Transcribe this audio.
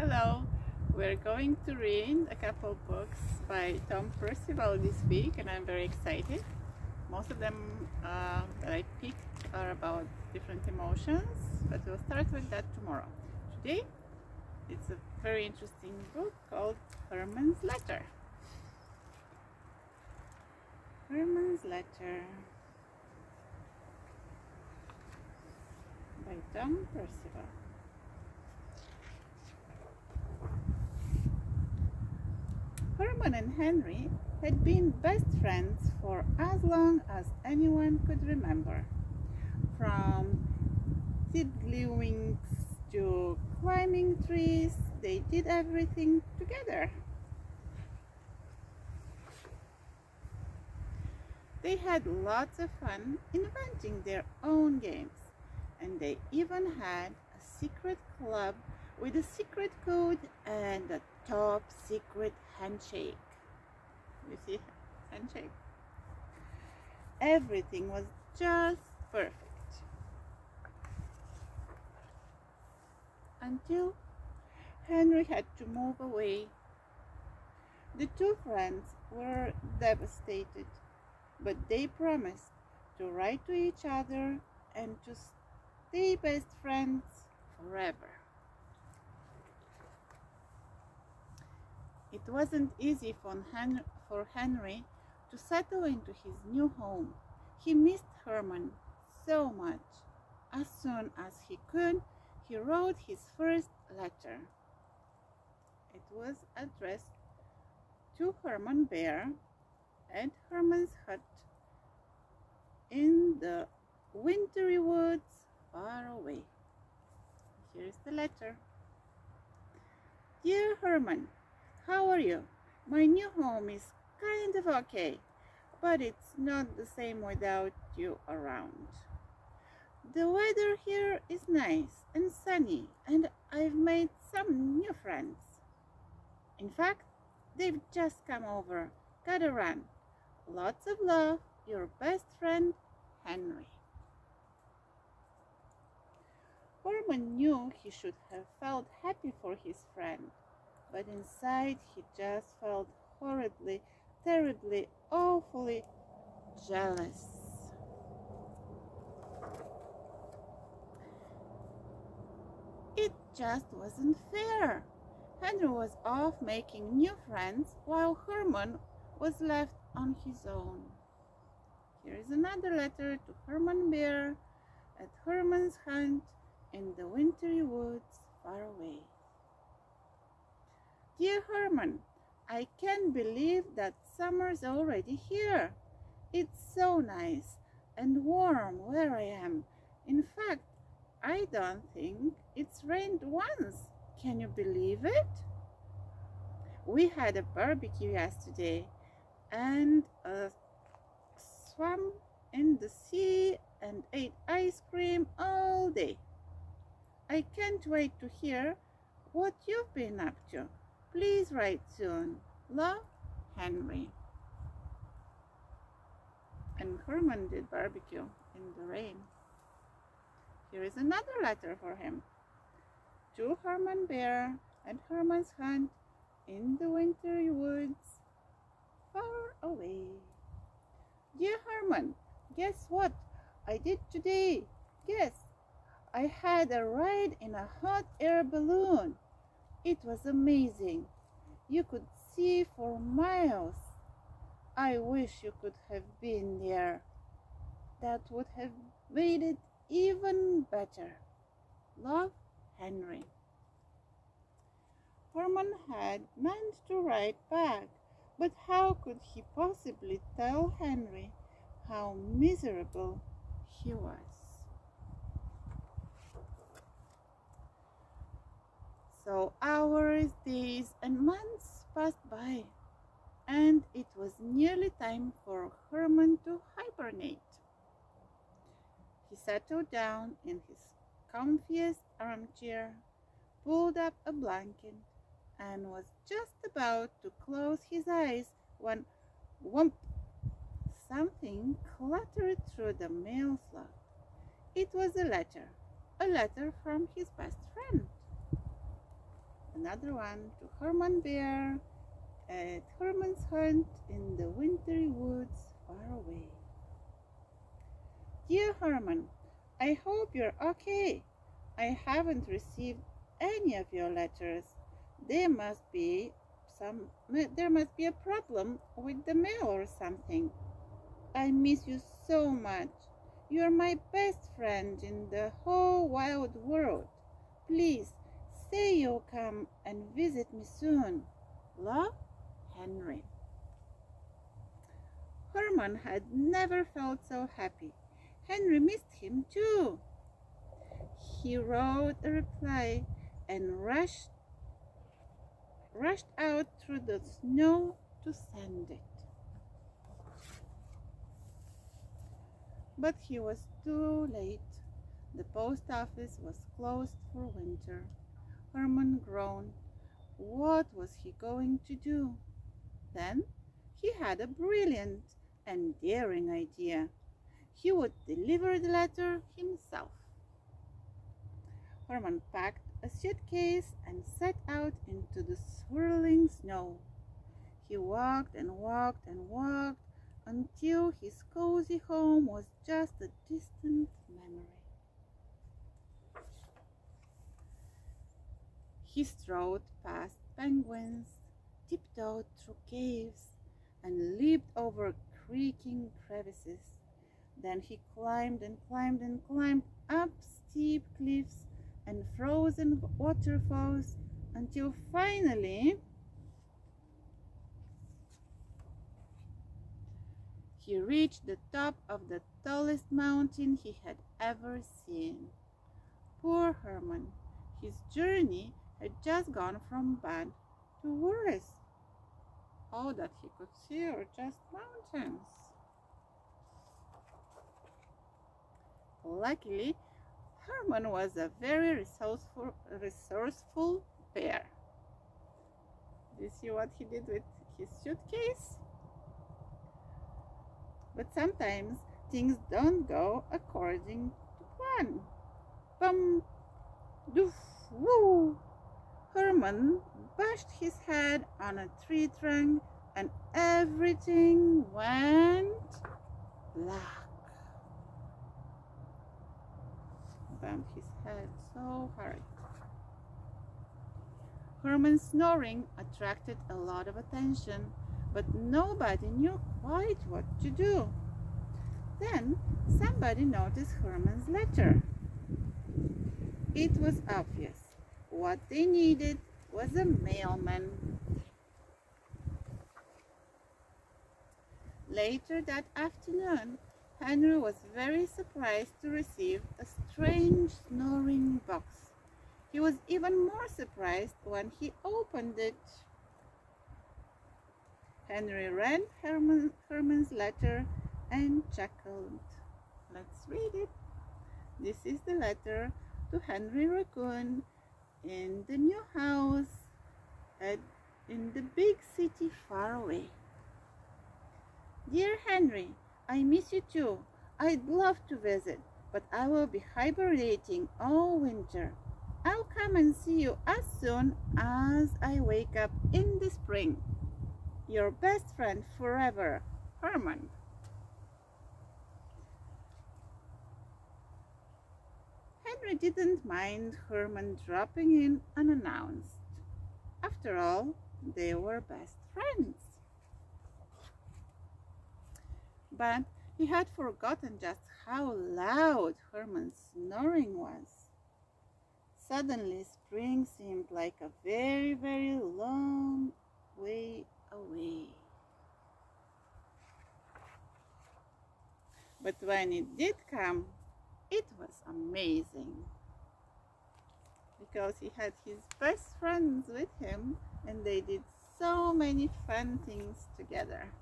Hello, we're going to read a couple books by Tom Percival this week, and I'm very excited. Most of them that I picked are about different emotions, but we'll start with that tomorrow. Today, it's a very interesting book called Herman's Letter. Herman's Letter by Tom Percival. Herman and Henry had been best friends for as long as anyone could remember. From tiddlywinks to climbing trees, they did everything together. They had lots of fun inventing their own games, and they even had a secret club with a secret code and a top secret handshake. You see, handshake. Everything was just perfect. Until Henry had to move away. The two friends were devastated, but they promised to write to each other and to stay best friends forever. It wasn't easy for Henry to settle into his new home. He missed Herman so much. As soon as he could, he wrote his first letter. It was addressed to Herman Bear at Herman's hut in the wintry woods far away. Here's the letter. Dear Herman, how are you? My new home is kind of okay, but it's not the same without you around. The weather here is nice and sunny, and I've made some new friends. In fact, they've just come over. Gotta run. Lots of love, your best friend, Henry. Herman knew he should have felt happy for his friend, but inside he just felt horridly, terribly, awfully jealous. It just wasn't fair. Henry was off making new friends while Herman was left on his own. Here is another letter to Herman Bear at Herman's hut in the wintry woods far away. Dear Herman, I can't believe that summer's already here. It's so nice and warm where I am. In fact, I don't think it's rained once. Can you believe it? We had a barbecue yesterday and a swam in the sea and ate ice cream all day. I can't wait to hear what you've been up to. Please write soon. Love, Henry. And Herman did barbecue in the rain. Here is another letter for him. To Herman Bear at Herman's hut in the wintry woods far away. Dear Herman, guess what I did today? Guess. I had a ride in a hot air balloon. It was amazing. You could see for miles. I wish you could have been there. That would have made it even better. Love, Henry. Herman had meant to write back, but how could he possibly tell Henry how miserable he was? So hours, days, and months passed by, and it was nearly time for Herman to hibernate. He settled down in his comfiest armchair, pulled up a blanket, and was just about to close his eyes when, whomp, something clattered through the mail slot. It was a letter from his best friend. Another one to Herman Bear at Herman's hunt in the wintry woods far away. Dear Herman, I hope you're okay. I haven't received any of your letters. There must be a problem with the mail or something. I miss you so much. You're my best friend in the whole wide world. Please say you'll come and visit me soon. Love, Henry. Herman had never felt so happy. Henry missed him too. He wrote a reply and rushed out through the snow to send it. But he was too late. The post office was closed for winter. Herman groaned. What was he going to do? Then he had a brilliant and daring idea. He would deliver the letter himself. Herman packed a suitcase and set out into the swirling snow. He walked and walked and walked until his cozy home was just a distant memory. He strode past penguins, tiptoed through caves, and leaped over creaking crevices. Then he climbed and climbed and climbed up steep cliffs and frozen waterfalls until finally he reached the top of the tallest mountain he had ever seen. Poor Herman, his journey had just gone from bad to worse. All that he could see were just mountains. Luckily, Herman was a very resourceful bear. Do you see what he did with his suitcase? But sometimes things don't go according to plan. Bum, doof, woo! Herman bashed his head on a tree trunk and everything went black. Bumped his head so hard. Herman's snoring attracted a lot of attention, but nobody knew quite what to do. Then somebody noticed Herman's letter. It was obvious. What they needed was a mailman. Later that afternoon, Henry was very surprised to receive a strange snoring box. He was even more surprised when he opened it. Henry read Herman's letter and chuckled. Let's read it. This is the letter to Henry Raccoon in the new house in the big city far away. Dear Henry, I miss you too. I'd love to visit, but I will be hibernating all winter. I'll come and see you as soon as I wake up in the spring. Your best friend forever, Herman. Henry didn't mind Herman dropping in unannounced. After all, they were best friends. But he had forgotten just how loud Herman's snoring was. Suddenly, spring seemed like a very, very long way away. But when it did come, it was amazing. Because he had his best friends with him and they did so many fun things together.